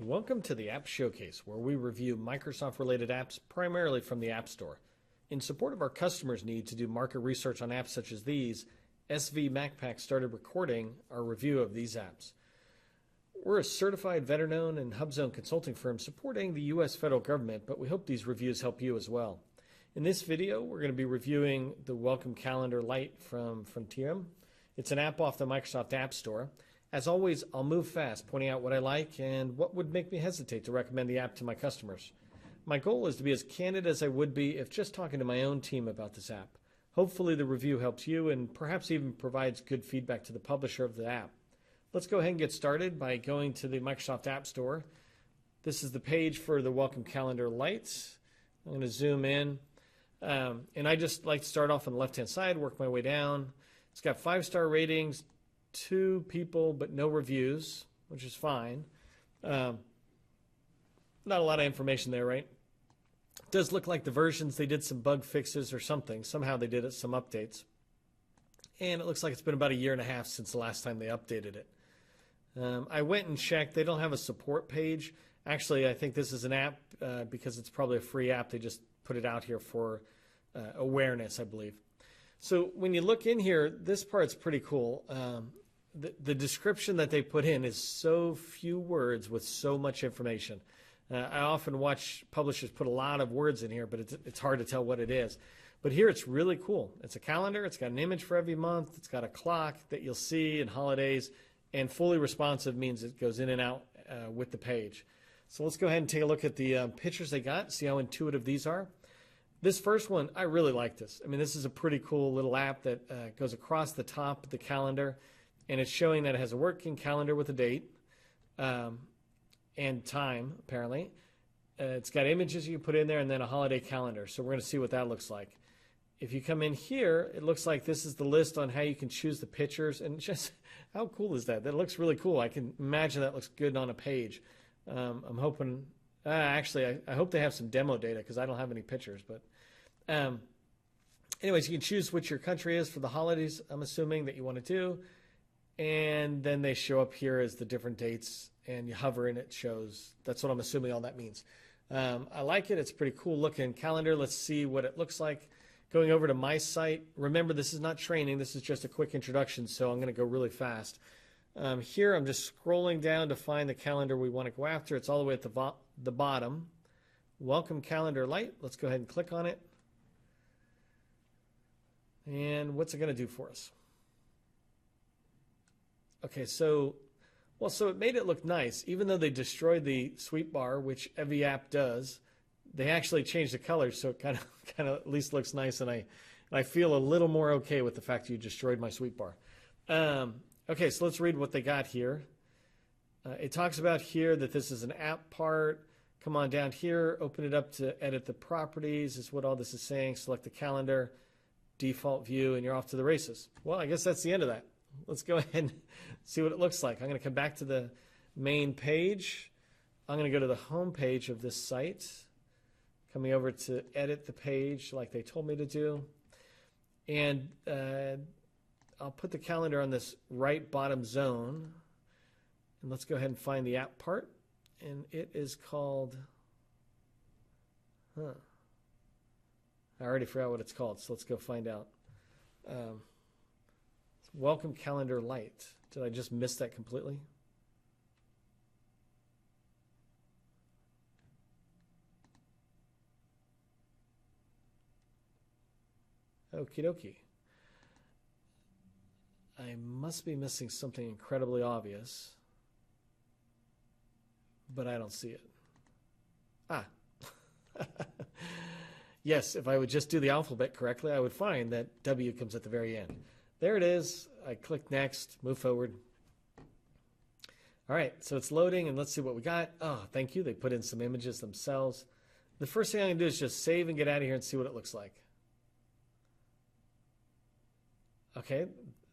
Welcome to the App Showcase, where we review Microsoft-related apps primarily from the App Store. In support of our customers' need to do market research on apps such as these, SV MacPack started recording our review of these apps. We're a certified veteran-owned and HUBZone consulting firm supporting the U.S. federal government, but we hope these reviews help you as well. In this video, we're going to be reviewing the Welcome Calendar Lite from Frontium. It's an app off the Microsoft App Store. As always, I'll move fast, pointing out what I like and what would make me hesitate to recommend the app to my customers. My goal is to be as candid as I would be if just talking to my own team about this app. Hopefully the review helps you and perhaps even provides good feedback to the publisher of the app. Let's go ahead and get started by going to the Microsoft App Store. This is the page for the Welcome Calendar Lite. I'm going to zoom in. And I just like to start off on the left-hand side, work my way down. It's got 5-star ratings, 2 people, but no reviews, which is fine. Not a lot of information there, right? It does look like the versions, they did some bug fixes or something. Somehow they did some updates. And it looks like it's been about 1.5 years since the last time they updated it. I went and checked. They don't have a support page. Actually, I think this is an app because it's probably a free app. They just put it out here for awareness, I believe. So when you look in here, this part's pretty cool. The description that they put in is so few words with so much information. I often watch publishers put a lot of words in here, but it's hard to tell what it is. But here it's really cool. It's a calendar. It's got an image for every month. It's got a clock that you'll see and holidays. And fully responsive means it goes in and out with the page. So let's go ahead and take a look at the pictures they got, see how intuitive these are. This first one, I really like this. I mean, this is a pretty cool little app that goes across the top of the calendar. And it's showing that it has a working calendar with a date and time, apparently. It's got images you can put in there and then a holiday calendar. So we're going to see what that looks like. If you come in here, it looks like this is the list on how you can choose the pictures. And just how cool is that? That looks really cool. I can imagine that looks good on a page. I'm hoping, actually, I hope they have some demo data because I don't have any pictures. But anyways, you can choose which your country is for the holidays, I'm assuming, that you want to do. And then they show up here as the different dates, and you hover and it shows. That's what I'm assuming all that means. I like it. It's a pretty cool looking calendar. Let's see what it looks like. Going over to my site. Remember, this is not training. This is just a quick introduction, so I'm going to go really fast. Here, I'm just scrolling down to find the calendar we want to go after. It's all the way at the bottom. Welcome Calendar Lite. Let's go ahead and click on it. And what's it going to do for us? Okay, so it made it look nice. Even though they destroyed the sweep bar, which every app does, they actually changed the colors, so it kind of at least looks nice, and I feel a little more okay with the fact that you destroyed my sweep bar. Okay, so let's read what they got here. It talks about here that this is an app part. Come on down here, open it up to edit the properties is what all this is saying. Select the calendar, default view, and you're off to the races. Well, I guess that's the end of that. Let's go ahead and see what it looks like. I'm going to come back to the main page. I'm going to go to the home page of this site. Coming over to edit the page like they told me to do. And I'll put the calendar on this right bottom zone. And let's go ahead and find the app part. And it is called, I already forgot what it's called, so let's go find out. Welcome Calendar Lite. Did I just miss that completely? Okie dokie. I must be missing something incredibly obvious, but I don't see it. Yes, if I would just do the alphabet correctly, I would find that W comes at the very end. There it is. I click next, move forward. All right, so it's loading, and let's see what we got. Oh, thank you. They put in some images themselves. The first thing I'm going to do is just save and get out of here and see what it looks like. Okay,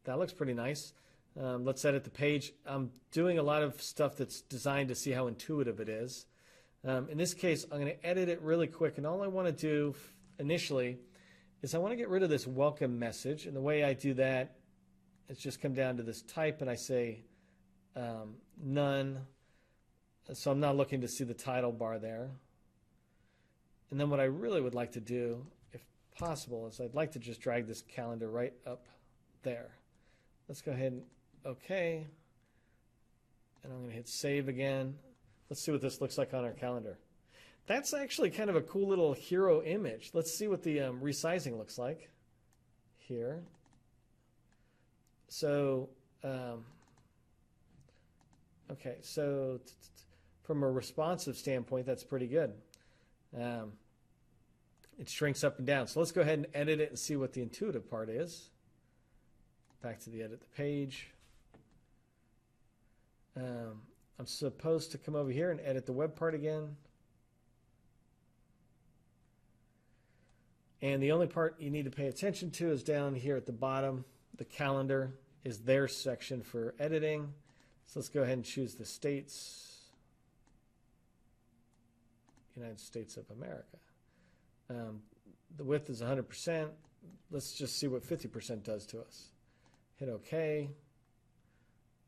that looks pretty nice. Let's edit the page. I'm doing a lot of stuff that's designed to see how intuitive it is. In this case, I'm going to edit it really quick, and all I want to do initially is I want to get rid of this welcome message, and the way I do that is just come down to this type, and I say none. So I'm not looking to see the title bar there. And then what I really would like to do, if possible, is I'd like to just drag this calendar right up there. Let's go ahead and OK. And I'm going to hit save again. Let's see what this looks like on our calendar. That's actually kind of a cool little hero image. Let's see what the resizing looks like here. So, okay, so from a responsive standpoint, that's pretty good. It shrinks up and down. So let's go ahead and edit it and see what the intuitive part is. Back to the edit the page. I'm supposed to come over here and edit the web part again. And the only part you need to pay attention to is down here at the bottom. The calendar is their section for editing. So let's go ahead and choose the states. United States of America. The width is 100%. Let's just see what 50% does to us. Hit OK.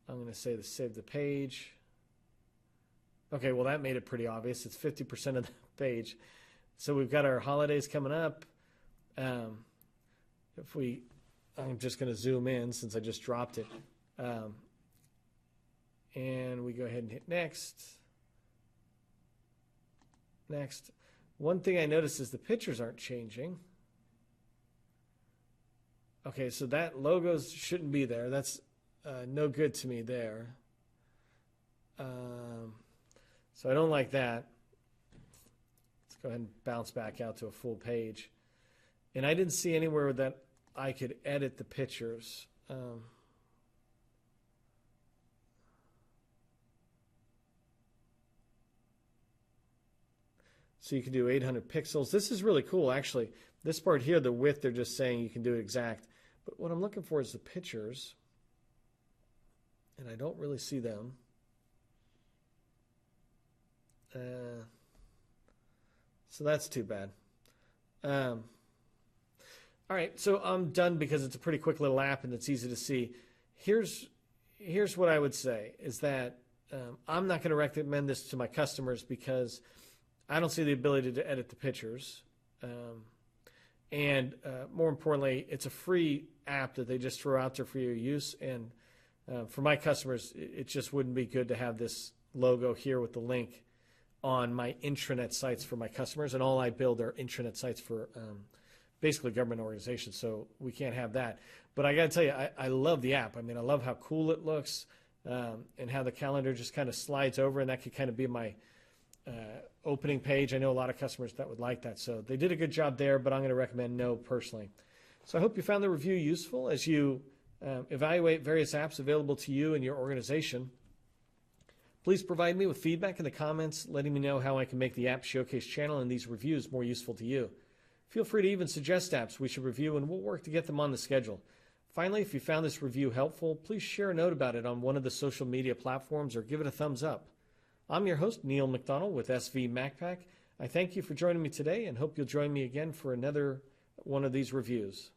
I'm going to say to save the page. Okay, well that made it pretty obvious. It's 50% of the page. So we've got our holidays coming up. I'm just going to zoom in since I just dropped it. And we go ahead and hit next. Next. One thing I noticed is the pictures aren't changing. Okay, so that logo shouldn't be there. That's no good to me there. So I don't like that. Let's go ahead and bounce back out to a full page. And I didn't see anywhere that I could edit the pictures. So you can do 800 pixels. This is really cool, actually. This part here, the width, they're just saying you can do it exact. But what I'm looking for is the pictures. And I don't really see them. So that's too bad. All right, so I'm done because it's a pretty quick little app and it's easy to see. Here's what I would say is that I'm not going to recommend this to my customers because I don't see the ability to edit the pictures. And more importantly, it's a free app that they just throw out there for your use. And for my customers, it just wouldn't be good to have this logo here with the link on my intranet sites for my customers. And all I build are intranet sites for basically government organizations. So we can't have that. But I got to tell you, I love the app. I mean, I love how cool it looks and how the calendar just kind of slides over. And that could kind of be my opening page. I know a lot of customers that would like that. So they did a good job there, but I'm going to recommend no personally. So I hope you found the review useful as you evaluate various apps available to you and your organization. Please provide me with feedback in the comments, letting me know how I can make the App Showcase channel and these reviews more useful to you. Feel free to even suggest apps we should review, and we'll work to get them on the schedule. Finally, if you found this review helpful, please share a note about it on one of the social media platforms or give it a thumbs up. I'm your host, Neil McDonald with SV MacPack. I thank you for joining me today and hope you'll join me again for another one of these reviews.